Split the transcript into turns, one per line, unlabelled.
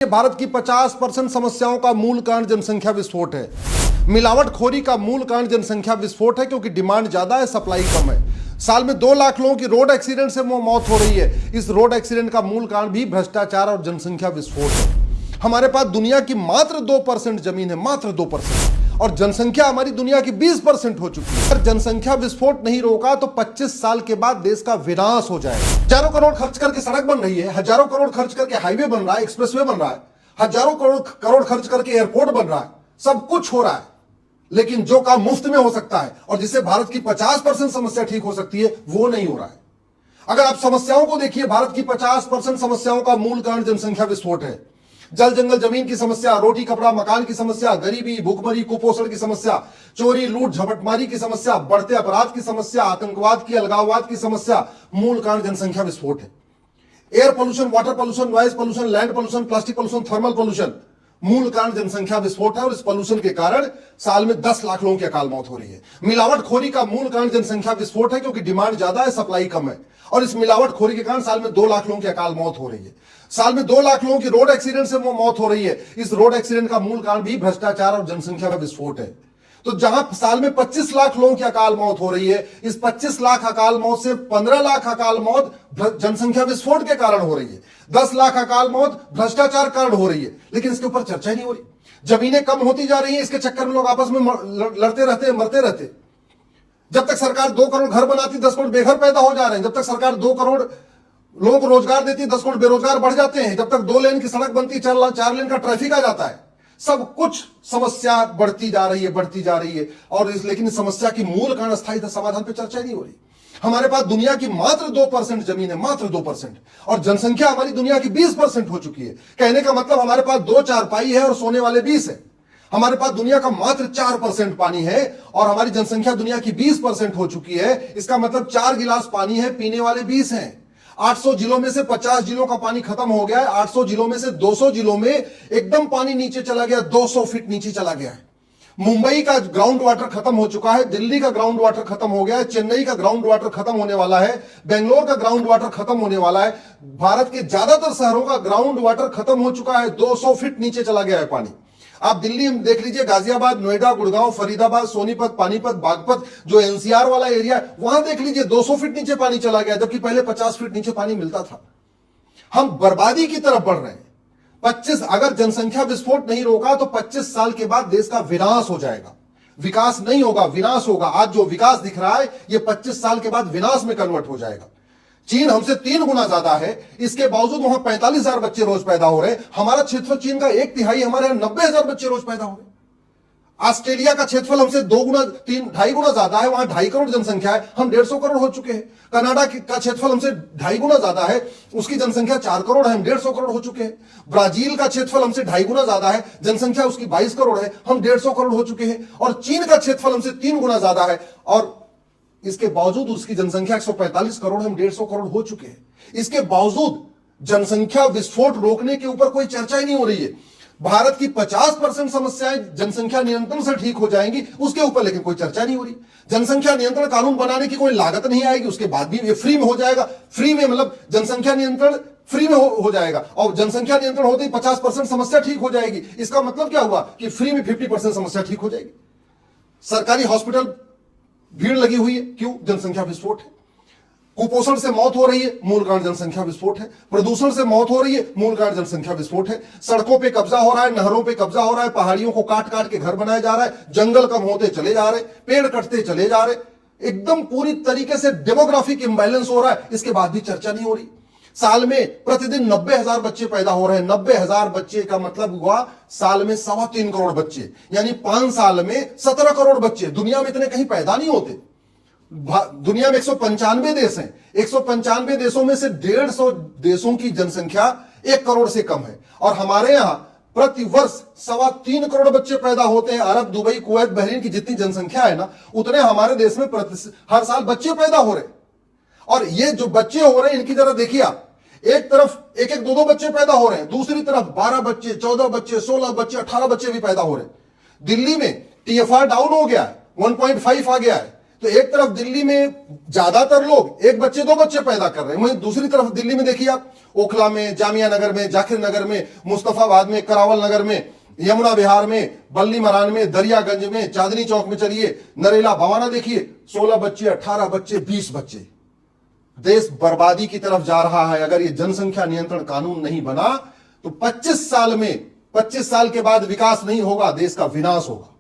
भारत की 50% समस्याओं का मूल कारण जनसंख्या विस्फोट है। मिलावटखोरी का मूल कारण जनसंख्या विस्फोट है, क्योंकि डिमांड ज्यादा है, सप्लाई कम है। साल में 2 लाख लोगों की रोड एक्सीडेंट से मौत हो रही है। इस रोड एक्सीडेंट का मूल कारण भी भ्रष्टाचार और जनसंख्या विस्फोट है। हमारे पास दुनिया की मात्र 2% जमीन है, मात्र 2%, और जनसंख्या हमारी दुनिया की 20% हो चुकी है। अगर जनसंख्या विस्फोट नहीं रोका तो 25 साल के बाद देश का विनाश हो जाएगा। हजारों करोड़ खर्च करके सड़क बन रही है, हजारों करोड़ खर्च करके हाईवे बन रहा है, एक्सप्रेसवे बन रहा है, हजारों करोड़ खर्च करके एयरपोर्ट बन रहा है, सब कुछ हो रहा है, लेकिन जो काम मुफ्त में हो सकता है और जिससे भारत की 50% समस्या ठीक हो सकती है, वो नहीं हो रहा है। अगर आप समस्याओं को देखिए, भारत की 50% समस्याओं का मूल कारण जनसंख्या विस्फोट है। जल जंगल जमीन की समस्या, रोटी कपड़ा मकान की समस्या, गरीबी भूखमरी कुपोषण की समस्या, चोरी लूट झपटमारी की समस्या, बढ़ते अपराध की समस्या, आतंकवाद की अलगाववाद की समस्या, मूल कारण जनसंख्या विस्फोट है। Air pollution, water pollution, noise pollution, land pollution, plastic pollution, thermal pollution, मूल कारण जनसंख्या विस्फोट है। और इस पोल्यूशन के कारण साल में 10 लाख लोगों की अकाल मौत हो रही है। मिलावटखोरी का मूल कारण जनसंख्या विस्फोट है, क्योंकि डिमांड ज्यादा है, सप्लाई कम है, और इस मिलावटखोरी के कारण साल में 2 लाख लोगों की अकाल मौत हो रही है। साल में 2 लाख लोगों की रोड एक्सीडेंट से मौत हो रही है। इस रोड एक्सीडेंट का मूल कारण भी भ्रष्टाचार और जनसंख्या का विस्फोट है। तो जहां साल में 25 लाख लोगों की अकाल मौत हो रही है, इस 25 लाख अकाल मौत से 15 लाख अकाल मौत जनसंख्या विस्फोट के कारण हो रही है। 10 लाख अकाल मौत भ्रष्टाचार कारण हो रही है, लेकिन इसके ऊपर चर्चा ही नहीं हो रही। जमीनें कम होती जा रही हैं, इसके चक्कर में लोग आपस में लड़ते रहते हैं, मरते रहते हैं। जब तक सरकार 2 करोड़ घर बनाती, 10 करोड़ बेघर पैदा हो जा रहे हैं। जब तक सरकार 2 करोड़ लोगों को रोजगार देती है, 10 करोड़ बेरोजगार बढ़ जाते हैं। जब तक 2 लेन की सड़क बनती है, 4 लेन का ट्रैफिक आ जाता है। सब कुछ समस्या बढ़ती जा रही है, बढ़ती जा रही है, और लेकिन इस समस्या की मूल कारण स्थायी समाधान पर चर्चा नहीं हो रही। हमारे पास दुनिया की मात्र 2% जमीन है, मात्र 2%, और जनसंख्या हमारी दुनिया की 20% हो चुकी है। कहने का मतलब हमारे पास 2 चारपाई है और सोने वाले 20 है। हमारे पास दुनिया का मात्र 4% पानी है, और हमारी जनसंख्या दुनिया की 20% हो चुकी है। इसका मतलब 4 गिलास पानी है, पीने वाले 20 हैं। 800 जिलों में से 50 जिलों का पानी खत्म हो गया है। 800 जिलों में से 200 जिलों में एकदम पानी नीचे चला गया, 200 फीट नीचे चला गया है। मुंबई का ग्राउंड वाटर खत्म हो चुका है, दिल्ली का ग्राउंड वाटर खत्म हो गया है, चेन्नई का ग्राउंड वाटर खत्म होने वाला है, बेंगलोर का ग्राउंड वाटर खत्म होने वाला है। भारत के ज्यादातर शहरों का ग्राउंड वाटर खत्म हो चुका है, 200 फीट नीचे चला गया है पानी। आप दिल्ली में देख लीजिए, गाजियाबाद, नोएडा, गुड़गांव, फरीदाबाद, सोनीपत, पानीपत, बागपत, जो एनसीआर वाला एरिया है, वहां देख लीजिए 200 फीट नीचे पानी चला गया, जबकि पहले 50 फीट नीचे पानी मिलता था। हम बर्बादी की तरफ बढ़ रहे हैं। 25 अगर जनसंख्या विस्फोट नहीं रोका तो 25 साल के बाद देश का विनाश हो जाएगा। विकास नहीं होगा, विनाश होगा। आज जो विकास दिख रहा है, यह 25 साल के बाद विनाश में कन्वर्ट हो जाएगा। चीन हमसे 3 गुना ज्यादा है, इसके बावजूद वहां 45,000 बच्चे रोज पैदा हो रहे हैं। हमारा क्षेत्रफल चीन का 1/3, हमारे यहां 90,000 बच्चे रोज पैदा हो रहे हैं। ऑस्ट्रेलिया का क्षेत्रफल हमसे 2 गुना 2.5 गुना ज्यादा है, वहां 2.5 करोड़ जनसंख्या है, हम 150 करोड़ हो चुके हैं। कनाडा का क्षेत्रफल हमसे 2.5 गुना ज्यादा है, उसकी जनसंख्या 4 करोड़ है, हम 150 करोड़ हो चुके हैं। ब्राजील का क्षेत्रफल हमसे 2.5 गुना ज्यादा है, जनसंख्या उसकी 22 करोड़ है, हम 150 करोड़ हो चुके हैं। और चीन का क्षेत्रफल हमसे 3 गुना ज्यादा है, और इसके बावजूद उसकी जनसंख्या 145 करोड़, हम 150 करोड़ हो चुके हैं। इसके बावजूद जनसंख्या विस्फोट रोकने के ऊपर कोई चर्चा ही नहीं हो रही है। भारत की 50% समस्याएं जनसंख्या नियंत्रण से ठीक हो जाएंगी, उसके ऊपर लेकिन कोई चर्चा नहीं हो रही। जनसंख्या नियंत्रण कानून बनाने की कोई लागत नहीं आएगी, उसके बाद भी ये फ्री में हो जाएगा। फ्री में मतलब जनसंख्या नियंत्रण फ्री में हो जाएगा, और जनसंख्या नियंत्रण होते ही 50% समस्या ठीक हो जाएगी। इसका मतलब क्या हुआ कि फ्री में 50% समस्या ठीक हो जाएगी। सरकारी हॉस्पिटल भीड़ लगी हुई है, क्यों? जनसंख्या विस्फोट है। कुपोषण से मौत हो रही है, मूल कारण जनसंख्या विस्फोट है। प्रदूषण से मौत हो रही है, मूल कारण जनसंख्या विस्फोट है। सड़कों पे कब्जा हो रहा है, नहरों पे कब्जा हो रहा है, पहाड़ियों को काट काट के घर बनाया जा रहा है, जंगल कम होते चले जा रहे, पेड़ कटते चले जा रहे, एकदम पूरी तरीके से डेमोग्राफिक इंबैलेंस हो रहा है। इसके बाद भी चर्चा नहीं हो रही। साल में प्रतिदिन 90,000 बच्चे पैदा हो रहे हैं। 90,000 बच्चे का मतलब हुआ साल में 3.25 करोड़ बच्चे, यानी 5 साल में 17 करोड़ बच्चे। दुनिया में इतने कहीं पैदा नहीं होते। दुनिया में 195 देश हैं, 195 देशों में से 150 देशों की जनसंख्या 1 करोड़ से कम है, और हमारे यहां प्रति वर्ष 3.25 करोड़ बच्चे पैदा होते हैं। अरब, दुबई, कुवैत, बहरीन की जितनी जनसंख्या है ना, उतने हमारे देश में हर साल बच्चे पैदा हो रहे हैं। और ये जो बच्चे हो रहे हैं, इनकी जरा देखिए आप, एक तरफ 1-1, 2-2 बच्चे पैदा हो रहे हैं, दूसरी तरफ 12 बच्चे, 14 बच्चे, 16 बच्चे, 18 बच्चे भी पैदा हो रहे हैं। दिल्ली में TFR डाउन हो गया है, 1.5 आ गया है। तो एक तरफ दिल्ली में ज्यादातर लोग एक बच्चे दो बच्चे पैदा कर रहे हैं, वहीं दूसरी तरफ दिल्ली में देखिए आप, ओखला में, जामिया नगर में, जाकिर नगर में, मुस्तफाबाद में, करावल नगर में, यमुना विहार में, बल्ली मरान में, दरियागंज में, चांदनी चौक में, चलिए नरेला भवाना देखिए, 16 बच्चे, 18 बच्चे, 20 बच्चे। देश बर्बादी की तरफ जा रहा है। अगर ये जनसंख्या नियंत्रण कानून नहीं बना तो 25 साल के बाद विकास नहीं होगा, देश का विनाश होगा।